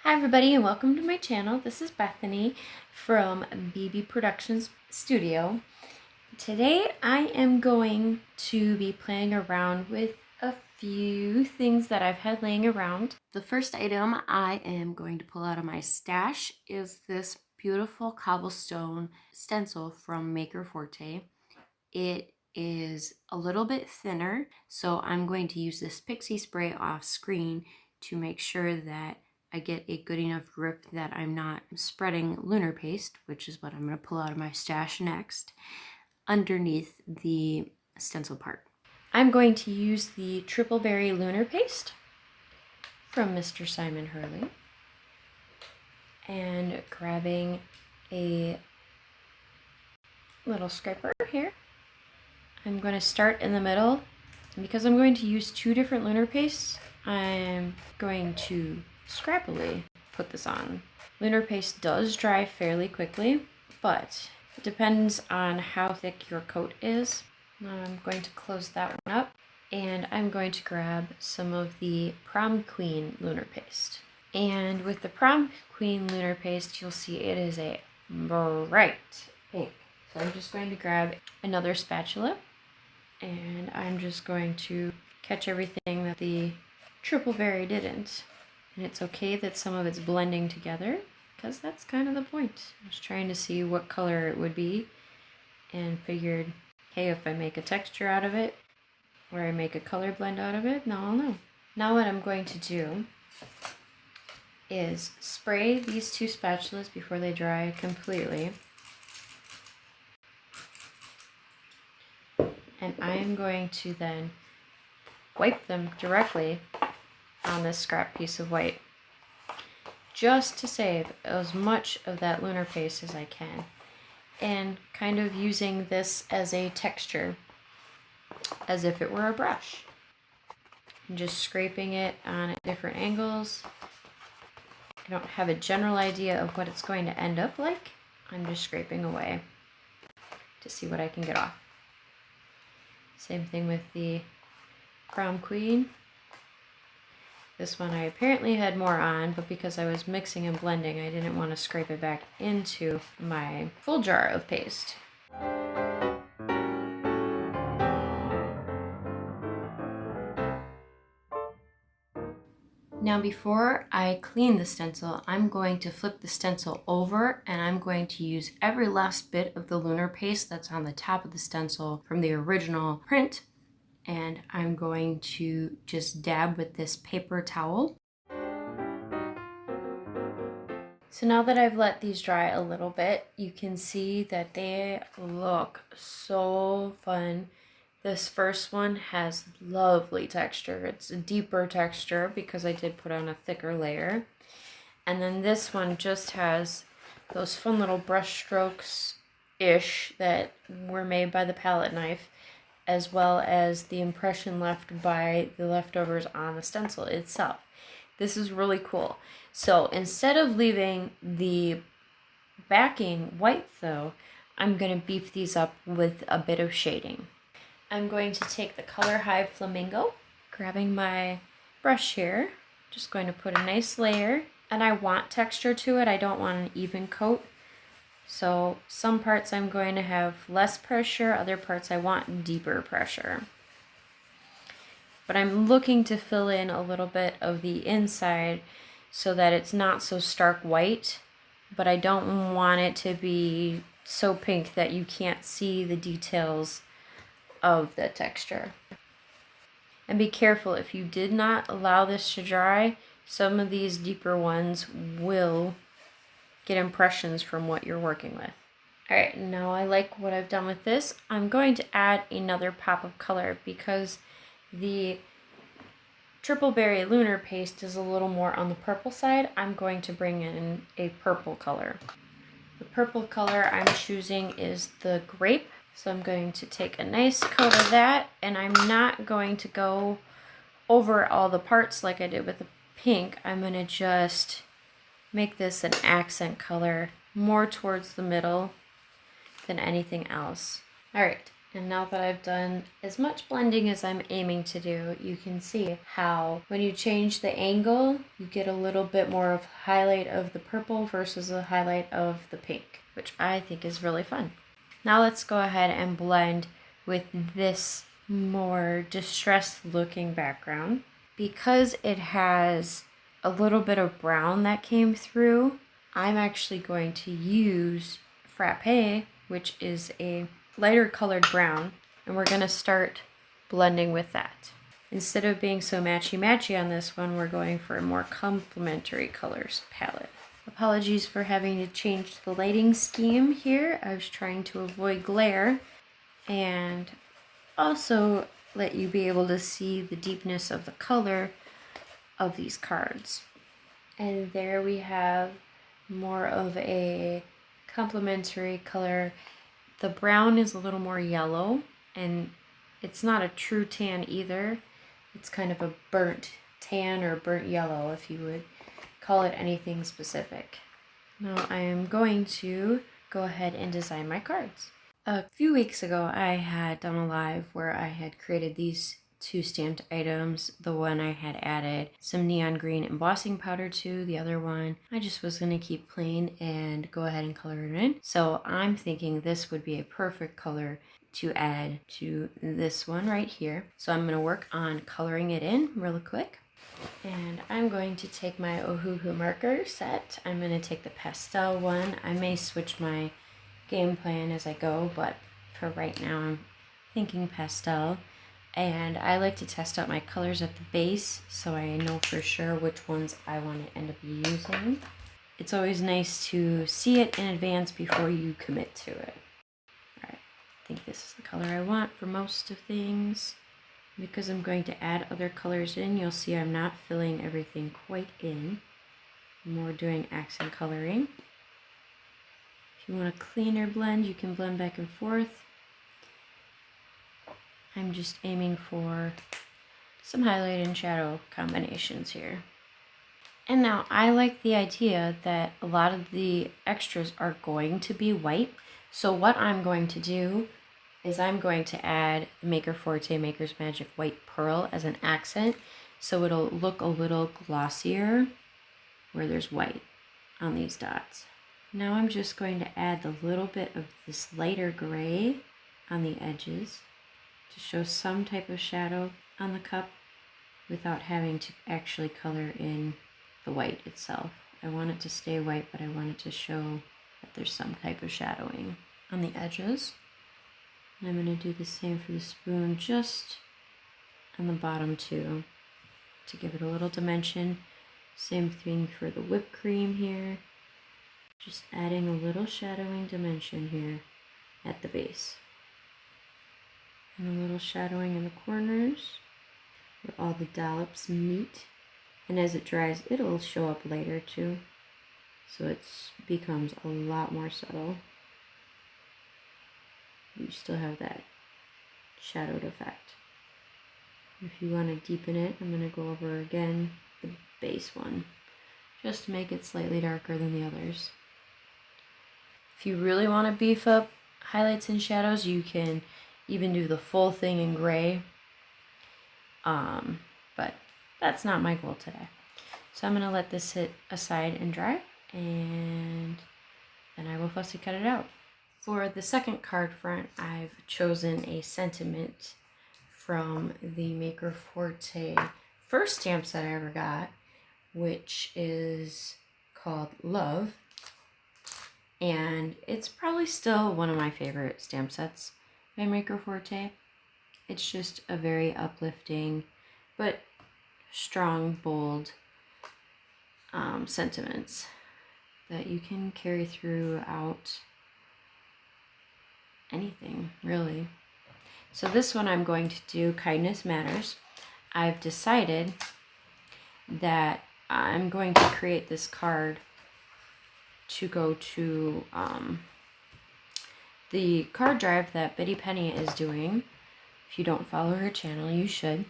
Hi everybody and welcome to my channel. This is Bethany from BB Productions Studio. Today I am going to be playing around with a few things that I've had laying around. The first item I am going to pull out of my stash is this beautiful cobblestone stencil from Maker Forte. It is a little bit thinner, so I'm going to use this pixie spray off screen to make sure that I get a good enough grip that I'm not spreading lunar paste, which is what I'm going to pull out of my stash next, underneath the stencil part. I'm going to use the Triple Berry Lunar Paste from Mr. Simon Hurley and grabbing a little scraper here. I'm going to start in the middle, and because I'm going to use two different lunar pastes, I'm going to scrappily put this on. Lunar paste does dry fairly quickly, but it depends on how thick your coat is. I'm going to close that one up, and I'm going to grab some of the Prom Queen lunar paste. And with the Prom Queen lunar paste, you'll see it is a bright pink. So I'm just going to grab another spatula, and I'm just going to catch everything that the Triple Berry didn't. And it's okay that some of it's blending together, because that's kind of the point. I was trying to see what color it would be and figured, hey, if I make a texture out of it or I make a color blend out of it, now I'll know. Now what I'm going to do is spray these two spatulas before they dry completely. And I'm going to then wipe them directly on this scrap piece of white, just to save as much of that lunar paste as I can, and kind of using this as a texture, as if it were a brush, and just scraping it on at different angles. I don't have a general idea of what it's going to end up like. I'm just scraping away to see what I can get off. Same thing with the Prom Queen. This one I apparently had more on, but because I was mixing and blending, I didn't want to scrape it back into my full jar of paste. Now before I clean the stencil, I'm going to flip the stencil over, and I'm going to use every last bit of the lunar paste that's on the top of the stencil from the original print, and I'm going to just dab with this paper towel. So now that I've let these dry a little bit, you can see that they look so fun. This first one has lovely texture. It's a deeper texture because I did put on a thicker layer. And then this one just has those fun little brush strokes-ish that were made by the palette knife, as well as the impression left by the leftovers on the stencil itself. This is really cool. So instead of leaving the backing white though, I'm going to beef these up with a bit of shading. I'm going to take the Color Hive Flamingo, grabbing my brush here, just going to put a nice layer, and I want texture to it. I don't want an even coat. So some parts I'm going to have less pressure, other parts I want deeper pressure. But I'm looking to fill in a little bit of the inside so that it's not so stark white, but I don't want it to be so pink that you can't see the details of the texture. And be careful, if you did not allow this to dry, some of these deeper ones will get impressions from what you're working with. Alright, now I like what I've done with this. I'm going to add another pop of color because the Triple Berry Lunar Paste is a little more on the purple side. I'm going to bring in a purple color. The purple color I'm choosing is the Grape. So I'm going to take a nice coat of that, and I'm not going to go over all the parts like I did with the pink. I'm going to just make this an accent color more towards the middle than anything else. Alright, And now that I've done as much blending as I'm aiming to do, you can see how when you change the angle, you get a little bit more of highlight of the purple versus a highlight of the pink, which I think is really fun. Now let's go ahead and blend with this more distressed looking background. Because it has a little bit of brown that came through, I'm actually going to use Frappe, which is a lighter colored brown, and we're going to start blending with that. Instead of being so matchy-matchy on this one, we're going for a more complementary colors palette. Apologies for having to change the lighting scheme here. I was trying to avoid glare and also let you be able to see the deepness of the color of these cards. And there we have more of a complementary color. The brown is a little more yellow, and it's not a true tan either. It's kind of a burnt tan or burnt yellow, if you would call it anything specific. Now I am going to go ahead and design my cards. A few weeks ago, I had done a live where I had created these two stamped items. The one I had added some neon green embossing powder to, the other one I just was going to keep plain and go ahead and color it in. So I'm thinking this would be a perfect color to add to this one right here. So I'm going to work on coloring it in really quick. And I'm going to take my Ohuhu marker set. I'm going to take the pastel one. I may switch my game plan as I go, but for right now I'm thinking pastel. And I like to test out my colors at the base so I know for sure which ones I want to end up using. It's always nice to see it in advance before you commit to it. Alright, I think this is the color I want for most of things. Because I'm going to add other colors in, you'll see I'm not filling everything quite in. I'm more doing accent coloring. If you want a cleaner blend, you can blend back and forth. I'm just aiming for some highlight and shadow combinations here. And now I like the idea that a lot of the extras are going to be white. So what I'm going to do is I'm going to add Maker Forte Maker's Magic White Pearl as an accent. So it'll look a little glossier where there's white on these dots. Now I'm just going to add a little bit of this lighter gray on the edges to show some type of shadow on the cup without having to actually color in the white itself. I want it to stay white, but I want it to show that there's some type of shadowing on the edges. And I'm going to do the same for the spoon, just on the bottom too, to give it a little dimension. Same thing for the whipped cream here. Just adding a little shadowing dimension here at the base. And a little shadowing in the corners where all the dollops meet. And as it dries, it'll show up later too. So it becomes a lot more subtle. You still have that shadowed effect. If you want to deepen it, I'm going to go over again the base one, just to make it slightly darker than the others. If you really want to beef up highlights and shadows, you can even do the full thing in gray. But that's not my goal today. So I'm going to let this sit aside and dry, and then I will fussy cut it out. For the second card front, I've chosen a sentiment from the Maker Forte first stamp set I ever got, which is called Love. And it's probably still one of my favorite stamp sets by Maker Forte. It's just a very uplifting but strong, bold sentiments that you can carry throughout anything, really. So this one I'm going to do Kindness Matters. I've decided that I'm going to create this card to go to the card drive that Betty Penny is doing. If you don't follow her channel, you should.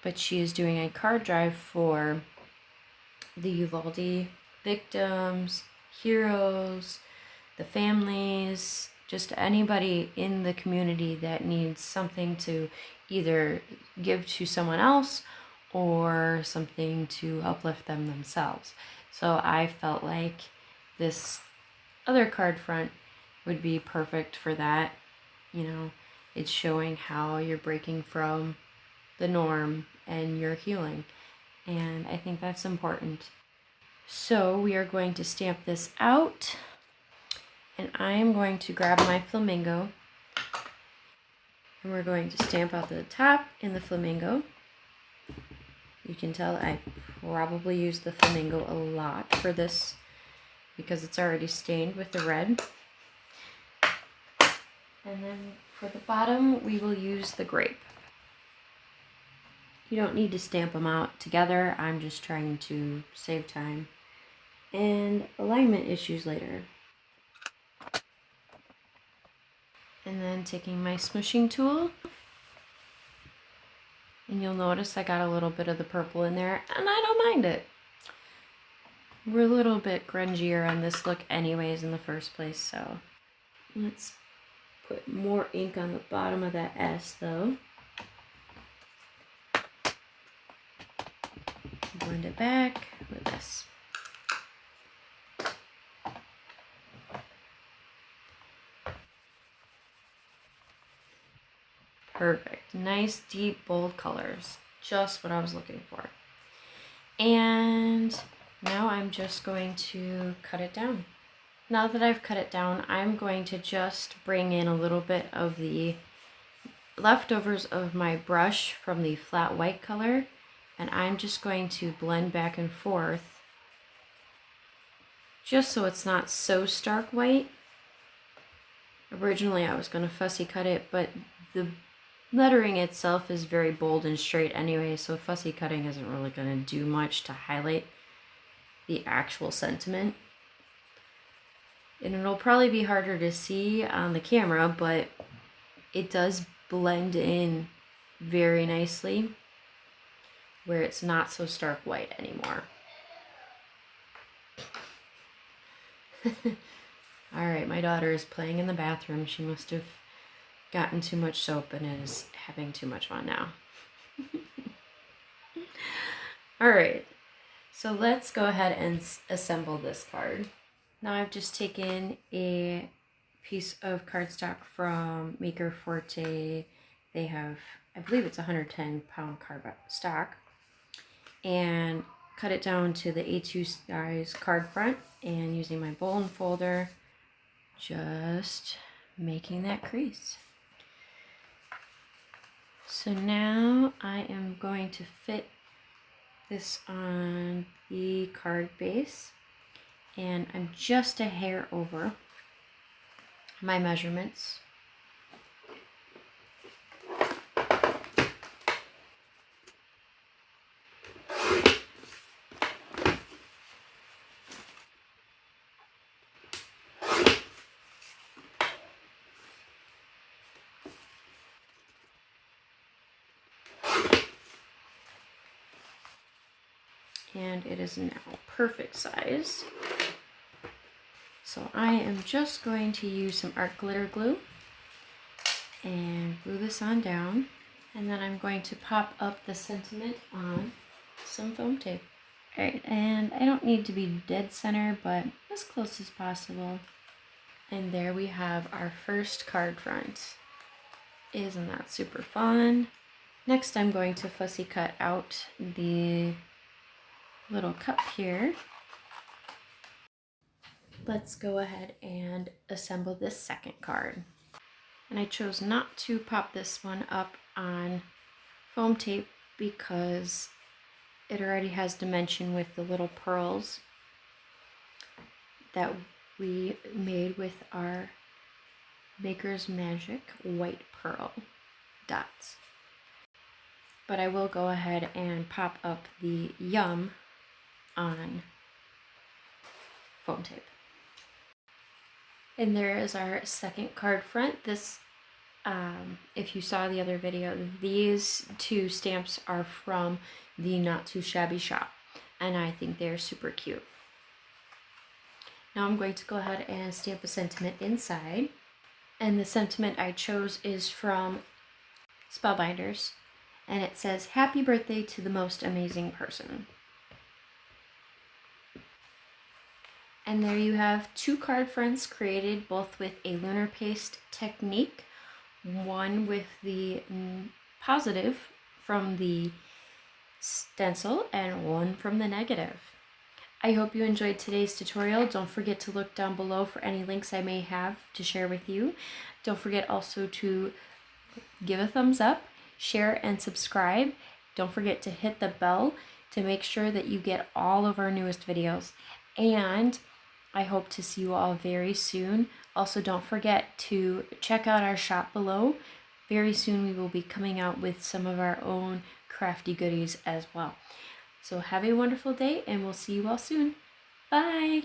But she is doing a card drive for the Uvalde victims, heroes, the families, just anybody in the community that needs something to either give to someone else or something to uplift them themselves. So I felt like this other card front would be perfect for that. You know, it's showing how you're breaking from the norm and you're healing. And I think that's important. So we are going to stamp this out. And I'm going to grab my flamingo. And we're going to stamp out the top in the flamingo. You can tell I probably used the flamingo a lot for this because it's already stained with the red. And then for the bottom, we will use the grape. You don't need to stamp them out together. I'm just trying to save time and alignment issues later. And then taking my smooshing tool, and you'll notice I got a little bit of the purple in there, and I don't mind it. We're a little bit grungier on this look anyways in the first place, so let's put more ink on the bottom of that S though. Blend it back with this. Perfect. Nice, deep, bold colors. Just what I was looking for. And now I'm just going to cut it down. Now that I've cut it down, I'm going to just bring in a little bit of the leftovers of my brush from the flat white color, and I'm just going to blend back and forth just so it's not so stark white. Originally I was going to fussy cut it, but the lettering itself is very bold and straight anyway, so fussy cutting isn't really going to do much to highlight the actual sentiment. And it'll probably be harder to see on the camera, but it does blend in very nicely where it's not so stark white anymore. Alright, my daughter is playing in the bathroom. She must have gotten too much soap and is having too much fun now. Alright, so let's go ahead and assemble this card. Now I've just taken a piece of cardstock from Maker Forte. They have, I believe it's 110 pound cardstock, and cut it down to the A2 size card front, and using my bone folder, just making that crease. So now I am going to fit this on the card base, and I'm just a hair over my measurements. And it is now perfect size. So I am just going to use some art glitter glue and glue this on down. And then I'm going to pop up the sentiment on some foam tape. Alright, and I don't need to be dead center, but as close as possible. And there we have our first card front. Isn't that super fun? Next I'm going to fussy cut out the little cup here. Let's go ahead and assemble this second card. And I chose not to pop this one up on foam tape because it already has dimension with the little pearls that we made with our Maker's Magic white pearl dots. But I will go ahead and pop up the Yum on foam tape. And there is our second card front. This, if you saw the other video, these two stamps are from the Not Too Shabby shop, and I think they're super cute. Now I'm going to go ahead and stamp a sentiment inside. And the sentiment I chose is from Spellbinders, and it says, "Happy birthday to the most amazing person." And there you have 2 card fronts created, both with a lunar paste technique, one with the positive from the stencil and one from the negative. I hope you enjoyed today's tutorial. Don't forget to look down below for any links I may have to share with you. Don't forget also to give a thumbs up, share, and subscribe. Don't forget to hit the bell to make sure that you get all of our newest videos. And I hope to see you all very soon. Also, don't forget to check out our shop below. Very soon we will be coming out with some of our own crafty goodies as well. So have a wonderful day, and we'll see you all soon. Bye!